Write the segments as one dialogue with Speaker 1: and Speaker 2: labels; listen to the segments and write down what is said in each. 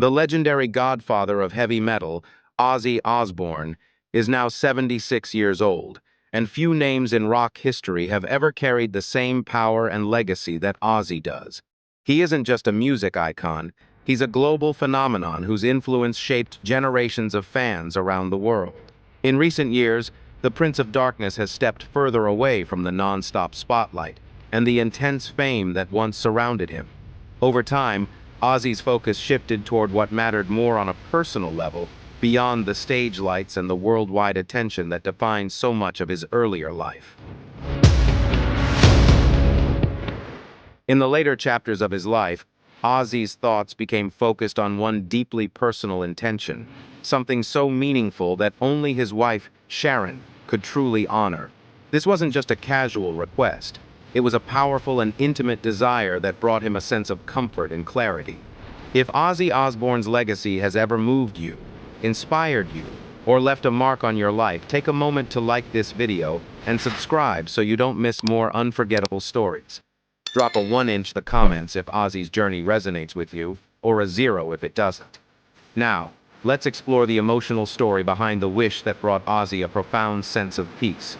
Speaker 1: The legendary godfather of heavy metal, Ozzy Osbourne, is now 76 years old, and few names in rock history have ever carried the same power and legacy that Ozzy does. He isn't just a music icon, he's a global phenomenon whose influence shaped generations of fans around the world. In recent years, the Prince of Darkness has stepped further away from the non-stop spotlight and the intense fame that once surrounded him. Over time, Ozzy's focus shifted toward what mattered more on a personal level, beyond the stage lights and the worldwide attention that defined so much of his earlier life. In the later chapters of his life, Ozzy's thoughts became focused on one deeply personal intention, something so meaningful that only his wife, Sharon, could truly honor. This wasn't just a casual request. It was a powerful and intimate desire that brought him a sense of comfort and clarity. If Ozzy Osbourne's legacy has ever moved you, inspired you, or left a mark on your life, take a moment to like this video and subscribe so you don't miss more unforgettable stories. Drop a 1-inch in the comments if Ozzy's journey resonates with you, or a 0 if it doesn't. Now, let's explore the emotional story behind the wish that brought Ozzy a profound sense of peace.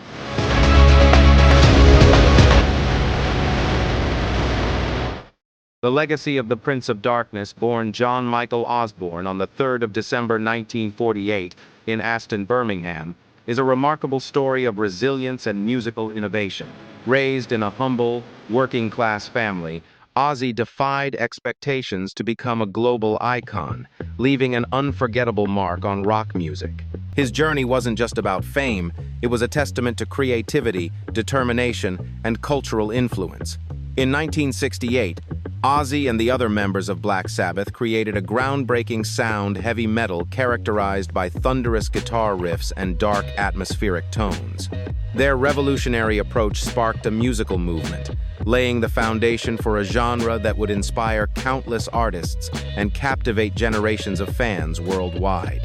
Speaker 1: The legacy of the Prince of Darkness, born John Michael Osbourne on the 3rd of December 1948 in Aston, Birmingham, is a remarkable story of resilience and musical innovation. Raised in a humble, working-class family, Ozzy defied expectations to become a global icon, leaving an unforgettable mark on rock music. His journey wasn't just about fame, it was a testament to creativity, determination, and cultural influence. In 1968, Ozzy and the other members of Black Sabbath created a groundbreaking sound heavy metal characterized by thunderous guitar riffs and dark atmospheric tones. Their revolutionary approach sparked a musical movement, laying the foundation for a genre that would inspire countless artists and captivate generations of fans worldwide.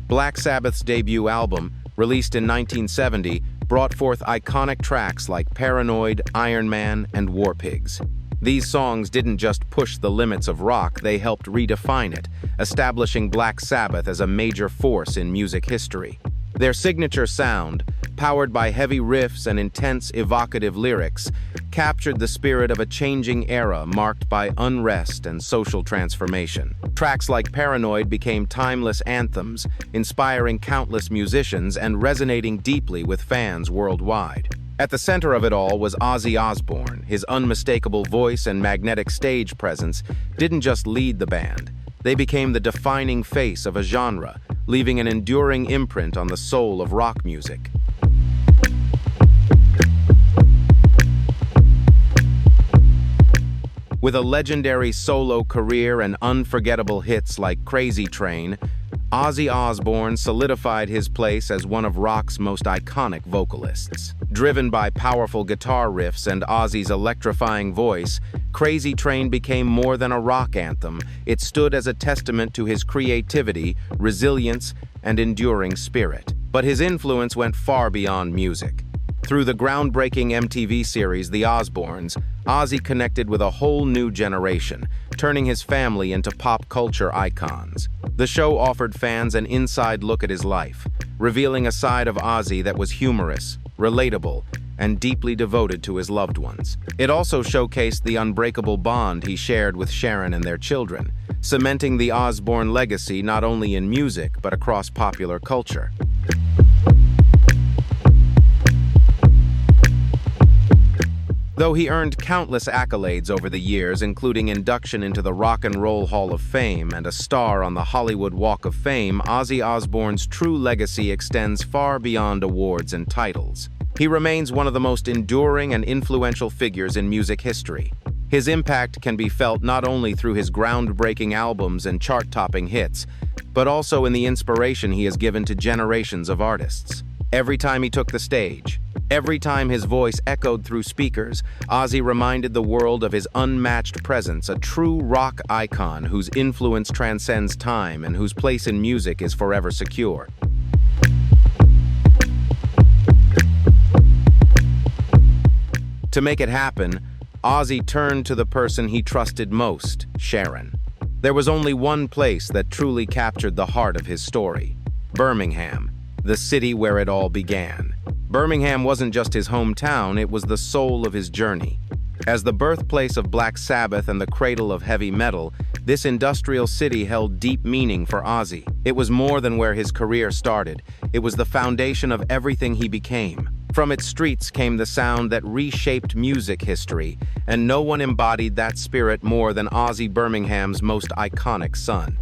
Speaker 1: Black Sabbath's debut album, released in 1970, brought forth iconic tracks like Paranoid, Iron Man, and War Pigs. These songs didn't just push the limits of rock, they helped redefine it, establishing Black Sabbath as a major force in music history. Their signature sound, powered by heavy riffs and intense, evocative lyrics, captured the spirit of a changing era marked by unrest and social transformation. Tracks like Paranoid became timeless anthems, inspiring countless musicians and resonating deeply with fans worldwide. At the center of it all was Ozzy Osbourne. His unmistakable voice and magnetic stage presence didn't just lead the band. They became the defining face of a genre, leaving an enduring imprint on the soul of rock music. With a legendary solo career and unforgettable hits like Crazy Train, Ozzy Osbourne solidified his place as one of rock's most iconic vocalists. Driven by powerful guitar riffs and Ozzy's electrifying voice, Crazy Train became more than a rock anthem. It stood as a testament to his creativity, resilience, and enduring spirit. But his influence went far beyond music. Through the groundbreaking MTV series The Osbournes, Ozzy connected with a whole new generation, turning his family into pop culture icons. The show offered fans an inside look at his life, revealing a side of Ozzy that was humorous, relatable, and deeply devoted to his loved ones. It also showcased the unbreakable bond he shared with Sharon and their children, cementing the Osbourne legacy not only in music but across popular culture. Though he earned countless accolades over the years, including induction into the Rock and Roll Hall of Fame and a star on the Hollywood Walk of Fame, Ozzy Osbourne's true legacy extends far beyond awards and titles. He remains one of the most enduring and influential figures in music history. His impact can be felt not only through his groundbreaking albums and chart-topping hits, but also in the inspiration he has given to generations of artists. Every time he took the stage, every time his voice echoed through speakers, Ozzy reminded the world of his unmatched presence, a true rock icon whose influence transcends time and whose place in music is forever secure. To make it happen, Ozzy turned to the person he trusted most, Sharon. There was only one place that truly captured the heart of his story: Birmingham, the city where it all began. Birmingham wasn't just his hometown, it was the soul of his journey. As the birthplace of Black Sabbath and the cradle of heavy metal, this industrial city held deep meaning for Ozzy. It was more than where his career started. It was the foundation of everything he became. From its streets came the sound that reshaped music history, and no one embodied that spirit more than Ozzy, Birmingham's most iconic son.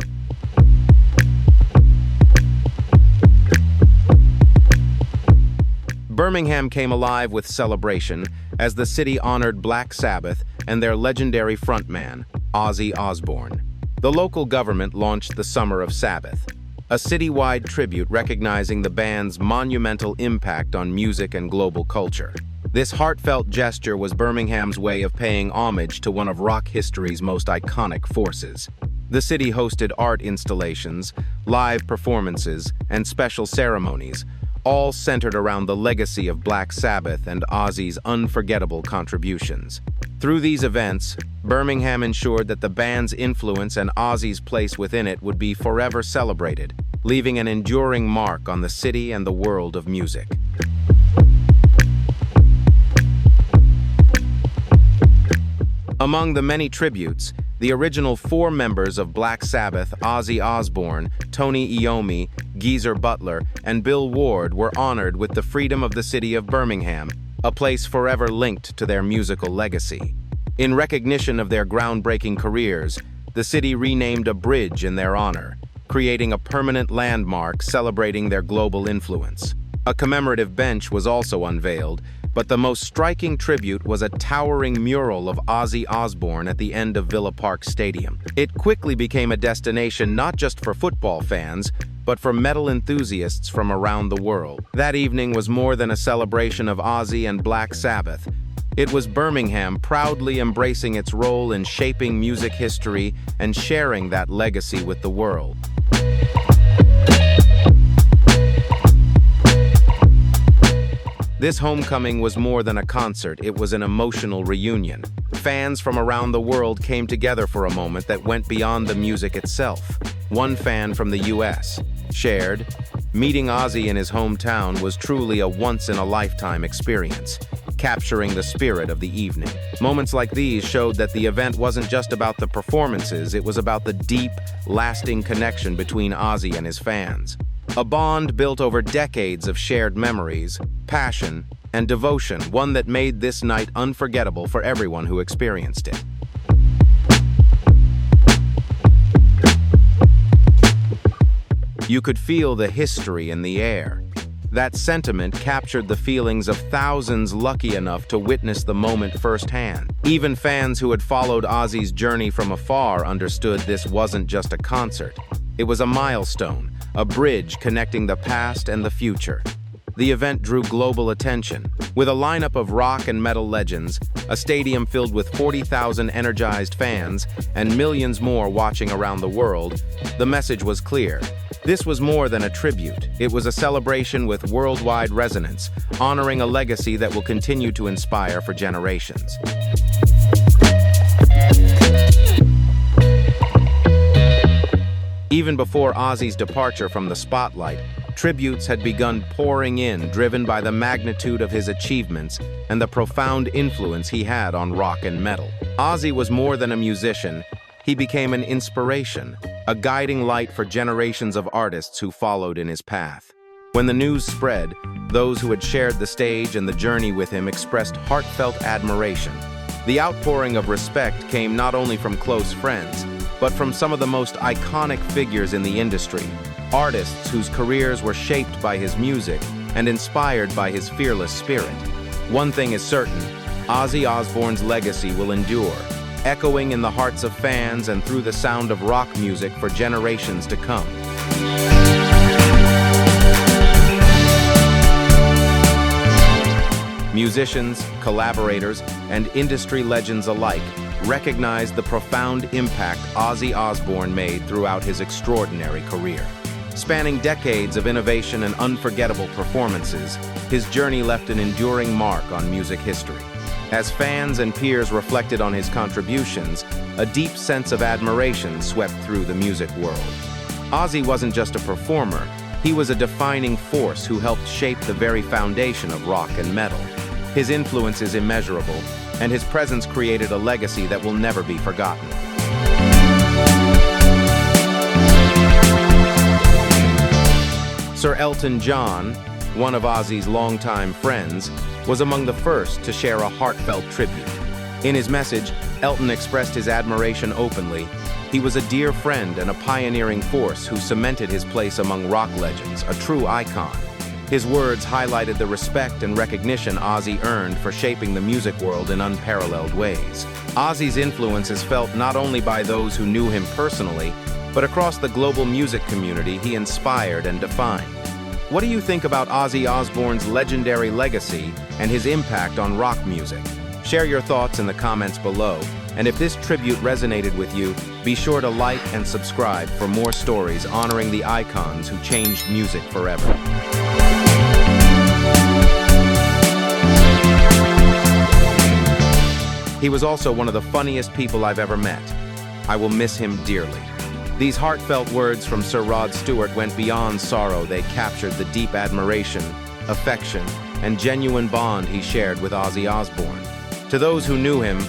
Speaker 1: Birmingham came alive with celebration as the city honored Black Sabbath and their legendary frontman, Ozzy Osbourne. The local government launched the Summer of Sabbath, a citywide tribute recognizing the band's monumental impact on music and global culture. This heartfelt gesture was Birmingham's way of paying homage to one of rock history's most iconic forces. The city hosted art installations, live performances, and special ceremonies, all centered around the legacy of Black Sabbath and Ozzy's unforgettable contributions. Through these events, Birmingham ensured that the band's influence and Ozzy's place within it would be forever celebrated, leaving an enduring mark on the city and the world of music. Among the many tributes, the original 4 members of Black Sabbath, Ozzy Osbourne, Tony Iommi, Geezer Butler, and Bill Ward, were honored with the freedom of the city of Birmingham, a place forever linked to their musical legacy. In recognition of their groundbreaking careers, the city renamed a bridge in their honor, creating a permanent landmark celebrating their global influence. A commemorative bench was also unveiled, but the most striking tribute was a towering mural of Ozzy Osbourne at the end of Villa Park Stadium. It quickly became a destination not just for football fans, but for metal enthusiasts from around the world. That evening was more than a celebration of Ozzy and Black Sabbath. It was Birmingham proudly embracing its role in shaping music history and sharing that legacy with the world. This homecoming was more than a concert, it was an emotional reunion. Fans from around the world came together for a moment that went beyond the music itself. One fan from the US shared, "Meeting Ozzy in his hometown was truly a once-in-a-lifetime experience, capturing the spirit of the evening." Moments like these showed that the event wasn't just about the performances, it was about the deep, lasting connection between Ozzy and his fans. A bond built over decades of shared memories, passion, and devotion, one that made this night unforgettable for everyone who experienced it. You could feel the history in the air. That sentiment captured the feelings of thousands lucky enough to witness the moment firsthand. Even fans who had followed Ozzy's journey from afar understood this wasn't just a concert. It was a milestone, a bridge connecting the past and the future. The event drew global attention. With a lineup of rock and metal legends, a stadium filled with 40,000 energized fans, and millions more watching around the world, the message was clear. This was more than a tribute. It was a celebration with worldwide resonance, honoring a legacy that will continue to inspire for generations. Even before Ozzy's departure from the spotlight, tributes had begun pouring in, driven by the magnitude of his achievements and the profound influence he had on rock and metal. Ozzy was more than a musician. He became an inspiration, a guiding light for generations of artists who followed in his path. When the news spread, those who had shared the stage and the journey with him expressed heartfelt admiration. The outpouring of respect came not only from close friends, but from some of the most iconic figures in the industry, artists whose careers were shaped by his music and inspired by his fearless spirit. One thing is certain, Ozzy Osbourne's legacy will endure, echoing in the hearts of fans and through the sound of rock music for generations to come. Musicians, collaborators, and industry legends alike recognized the profound impact Ozzy Osbourne made throughout his extraordinary career. Spanning decades of innovation and unforgettable performances, his journey left an enduring mark on music history. As fans and peers reflected on his contributions, a deep sense of admiration swept through the music world. Ozzy wasn't just a performer, he was a defining force who helped shape the very foundation of rock and metal. His influence is immeasurable, and his presence created a legacy that will never be forgotten. Sir Elton John, one of Ozzy's longtime friends, was among the first to share a heartfelt tribute. In his message, Elton expressed his admiration openly. He was a dear friend and a pioneering force who cemented his place among rock legends, a true icon. His words highlighted the respect and recognition Ozzy earned for shaping the music world in unparalleled ways. Ozzy's influence is felt not only by those who knew him personally, but across the global music community he inspired and defined. What do you think about Ozzy Osbourne's legendary legacy and his impact on rock music? Share your thoughts in the comments below, and if this tribute resonated with you, be sure to like and subscribe for more stories honoring the icons who changed music forever. He was also one of the funniest people I've ever met. I will miss him dearly. These heartfelt words from Sir Rod Stewart went beyond sorrow. They captured the deep admiration, affection, and genuine bond he shared with Ozzy Osbourne. To those who knew him,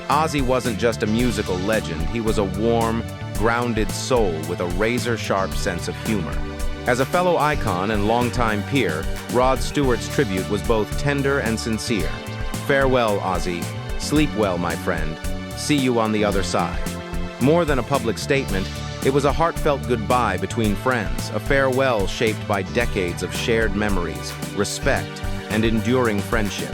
Speaker 1: Ozzy wasn't just a musical legend, he was a warm, grounded soul with a razor-sharp sense of humor. As a fellow icon and longtime peer, Rod Stewart's tribute was both tender and sincere. Farewell, Ozzy. Sleep well, my friend. See you on the other side. More than a public statement, it was a heartfelt goodbye between friends, a farewell shaped by decades of shared memories, respect, and enduring friendship.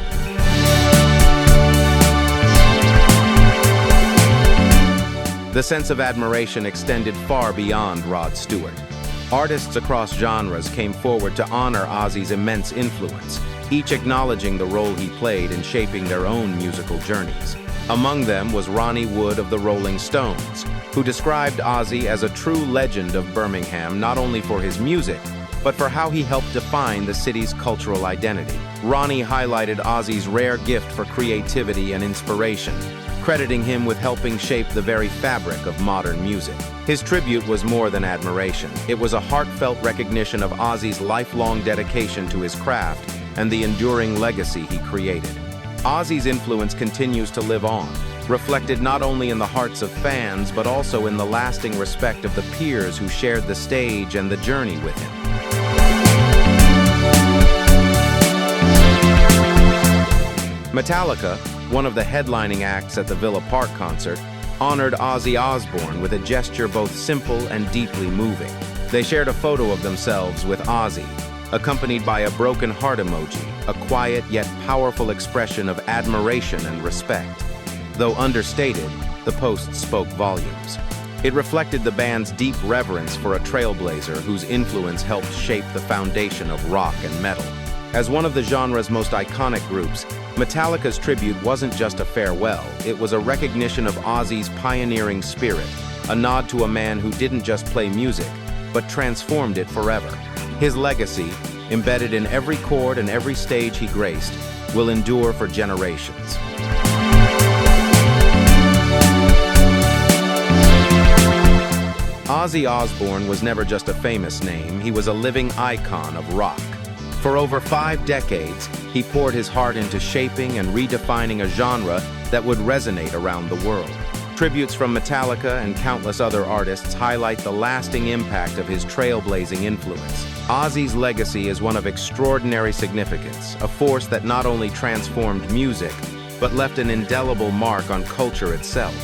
Speaker 1: The sense of admiration extended far beyond Rod Stewart. Artists across genres came forward to honor Ozzy's immense influence, each acknowledging the role he played in shaping their own musical journeys. Among them was Ronnie Wood of the Rolling Stones, who described Ozzy as a true legend of Birmingham not only for his music, but for how he helped define the city's cultural identity. Ronnie highlighted Ozzy's rare gift for creativity and inspiration, crediting him with helping shape the very fabric of modern music. His tribute was more than admiration. It was a heartfelt recognition of Ozzy's lifelong dedication to his craft and the enduring legacy he created. Ozzy's influence continues to live on, reflected not only in the hearts of fans, but also in the lasting respect of the peers who shared the stage and the journey with him. Metallica, one of the headlining acts at the Villa Park concert, honored Ozzy Osbourne with a gesture both simple and deeply moving. They shared a photo of themselves with Ozzy, accompanied by a broken heart emoji, a quiet yet powerful expression of admiration and respect. Though understated, the post spoke volumes. It reflected the band's deep reverence for a trailblazer whose influence helped shape the foundation of rock and metal. As one of the genre's most iconic groups, Metallica's tribute wasn't just a farewell, it was a recognition of Ozzy's pioneering spirit, a nod to a man who didn't just play music, but transformed it forever. His legacy, embedded in every chord and every stage he graced, will endure for generations. Ozzy Osbourne was never just a famous name, he was a living icon of rock. For over 5 decades, he poured his heart into shaping and redefining a genre that would resonate around the world. Tributes from Metallica and countless other artists highlight the lasting impact of his trailblazing influence. Ozzy's legacy is one of extraordinary significance, a force that not only transformed music, but left an indelible mark on culture itself.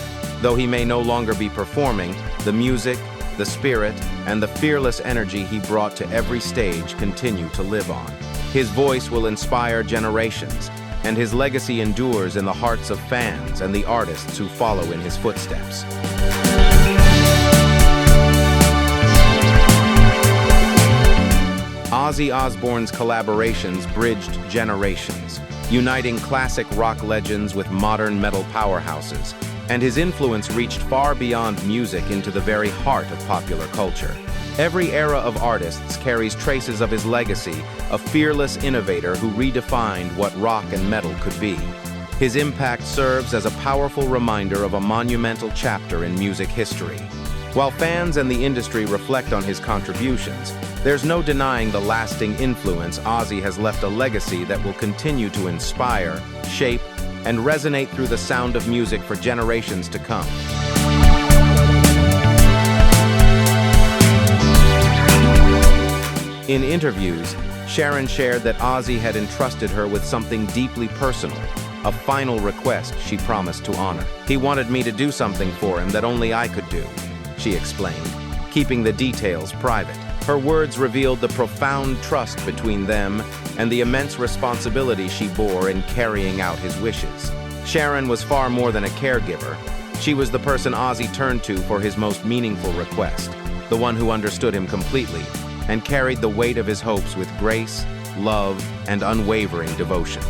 Speaker 1: Though he may no longer be performing, the music, the spirit, and the fearless energy he brought to every stage continue to live on. His voice will inspire generations, and his legacy endures in the hearts of fans and the artists who follow in his footsteps. Ozzy Osbourne's collaborations bridged generations, uniting classic rock legends with modern metal powerhouses, and his influence reached far beyond music into the very heart of popular culture. Every era of artists carries traces of his legacy, a fearless innovator who redefined what rock and metal could be. His impact serves as a powerful reminder of a monumental chapter in music history. While fans and the industry reflect on his contributions, there's no denying the lasting influence. Ozzy has left a legacy that will continue to inspire, shape, and resonate through the sound of music for generations to come. In interviews, Sharon shared that Ozzy had entrusted her with something deeply personal, a final request she promised to honor. "He wanted me to do something for him that only I could do," she explained, keeping the details private. Her words revealed the profound trust between them and the immense responsibility she bore in carrying out his wishes. Sharon was far more than a caregiver. She was the person Ozzy turned to for his most meaningful request, the one who understood him completely and carried the weight of his hopes with grace, love, and unwavering devotion.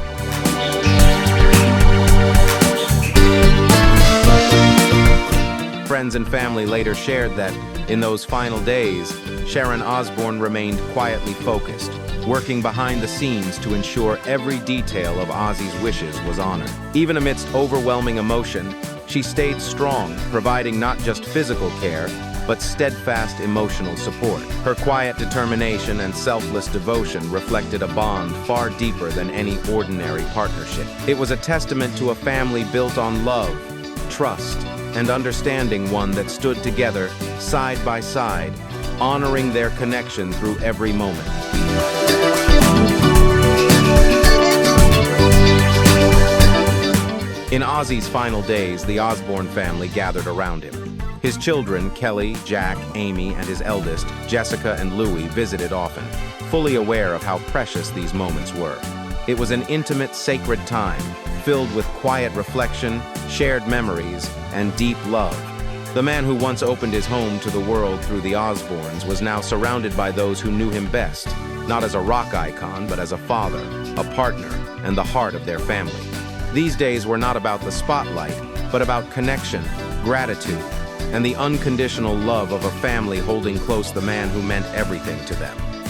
Speaker 1: Friends and family later shared that, in those final days, Sharon Osbourne remained quietly focused, working behind the scenes to ensure every detail of Ozzy's wishes was honored. Even amidst overwhelming emotion, she stayed strong, providing not just physical care, but steadfast emotional support. Her quiet determination and selfless devotion reflected a bond far deeper than any ordinary partnership. It was a testament to a family built on love, trust, and understanding, one that stood together, side by side, honoring their connection through every moment. In Ozzy's final days, the Osbourne family gathered around him. His children, Kelly, Jack, Amy, and his eldest, Jessica and Louie, visited often, fully aware of how precious these moments were. It was an intimate, sacred time, filled with quiet reflection, shared memories, and deep love. The man who once opened his home to the world through the Osbournes was now surrounded by those who knew him best, not as a rock icon, but as a father, a partner, and the heart of their family. These days were not about the spotlight, but about connection, gratitude, and the unconditional love of a family holding close the man who meant everything to them.